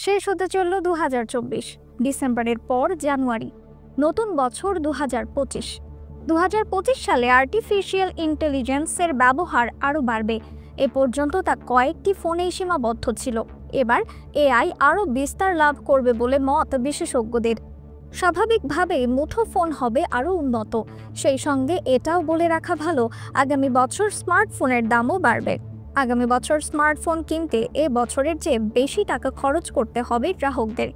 শেষ হতে চলল 2024, ডিসেম্বরের পর জানুয়ারি, নতুন বছর 2025 সালে আর্টিফিশিয়াল ইন্টেলিজেন্সের ব্যবহার আরও বাড়বে। এ পর্যন্ত তা কয়েকটি ফোনেই সীমাবদ্ধ ছিল। এবার এআই আরও বিস্তার লাভ করবে বলে মত বিশেষজ্ঞদের। স্বাভাবিকভাবেই মুঠোফোন হবে আরও উন্নত। সেই সঙ্গে এটাও বলে রাখা ভালো, আগামী বছর স্মার্টফোনের দামও বাড়বে। আগামী বছর স্মার্টফোন কিনতে এ বছরের চেয়ে বেশি টাকা খরচ করতে হবে গ্রাহকদের।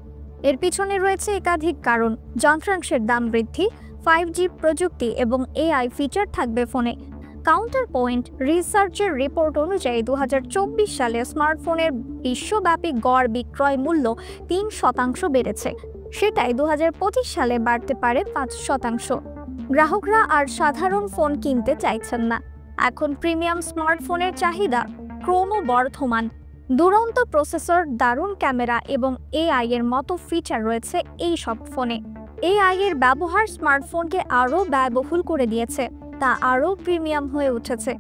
এর পিছনে রয়েছে একাধিক কারণ। যন্ত্রাংশের দাম বৃদ্ধি, 5G প্রযুক্তি এবং এআই ফিচার থাকবে ফোনে। কাউন্টার পয়েন্ট রিসার্চের রিপোর্ট অনুযায়ী 2024 সালে স্মার্টফোনের বিশ্বব্যাপী গড় বিক্রয় মূল্য 3% বেড়েছে। সেটাই 2025 সালে বাড়তে পারে 5%। গ্রাহকরা আর সাধারণ ফোন কিনতে চাইছেন না। এখন প্রিমিয়াম স্মার্টফোনের চাহিদা ক্রমবর্ধমান। দুরন্ত প্রসেসর, দারুণ ক্যামেরা এবং এআই এর মতো ফিচার রয়েছে এই সব ফোনে। এআই এর ব্যবহার স্মার্টফোনকে আরও ব্যয়বহুল করে দিয়েছে, তা আরও প্রিমিয়াম হয়ে উঠেছে।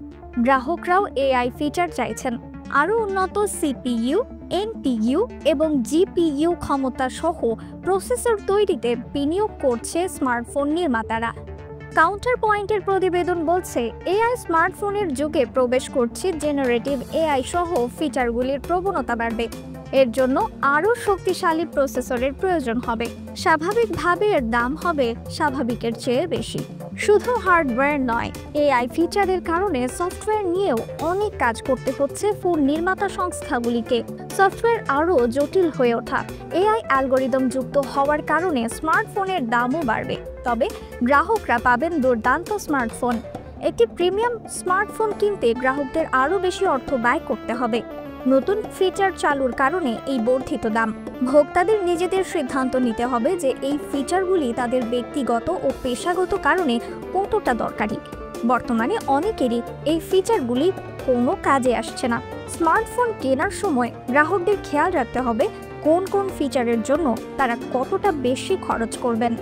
গ্রাহকরাও এআই ফিচার চাইছেন। আরও উন্নত সিপিইউ, এনপিইউ এবং জিপিইউ ক্ষমতা সহ প্রসেসর তৈরিতে বিনিয়োগ করছে স্মার্টফোন নির্মাতারা। কাউন্টার পয়েন্টের প্রতিবেদন বলছে, এআই স্মার্টফোনের যুগে প্রবেশ করছে। জেনারেটিভ এআই সহ ফিচারগুলির প্রবণতা বাড়বে। এর জন্য আরও শক্তিশালী প্রসেসরের প্রয়োজন হবে। স্বাভাবিকভাবে এর দাম হবে স্বাভাবিকের চেয়ে বেশি। শুধু হার্ডওয়্যার নয়, এআই ফিচারের কারণে সফটওয়্যার নিয়েও অনেক কাজ করতে হচ্ছে ফোন নির্মাতা সংস্থাগুলিকে। সফটওয়্যার আরও জটিল হয়ে ওঠা, এআই অ্যালগোরিদম যুক্ত হওয়ার কারণে স্মার্টফোনের দামও বাড়বে। তবে গ্রাহকরা পাবেন দুর্দান্ত স্মার্টফোন। একটি প্রিমিয়াম স্মার্টফোন কিনতে গ্রাহকদের আরও বেশি অর্থ ব্যয় করতে হবে। নতুন ফিচার চালুর কারণে এই বর্ধিত দাম। ভোক্তাদের নিজেদের সিদ্ধান্ত নিতে হবে যে এই ফিচারগুলি তাদের ব্যক্তিগত ও পেশাগত কারণে কতটা দরকারি। বর্তমানে অনেকেরই এই ফিচারগুলি কোনো কাজে আসছে না। স্মার্টফোন কেনার সময় গ্রাহকদের খেয়াল রাখতে হবে কোন কোন ফিচারের জন্য তারা কতটা বেশি খরচ করবেন।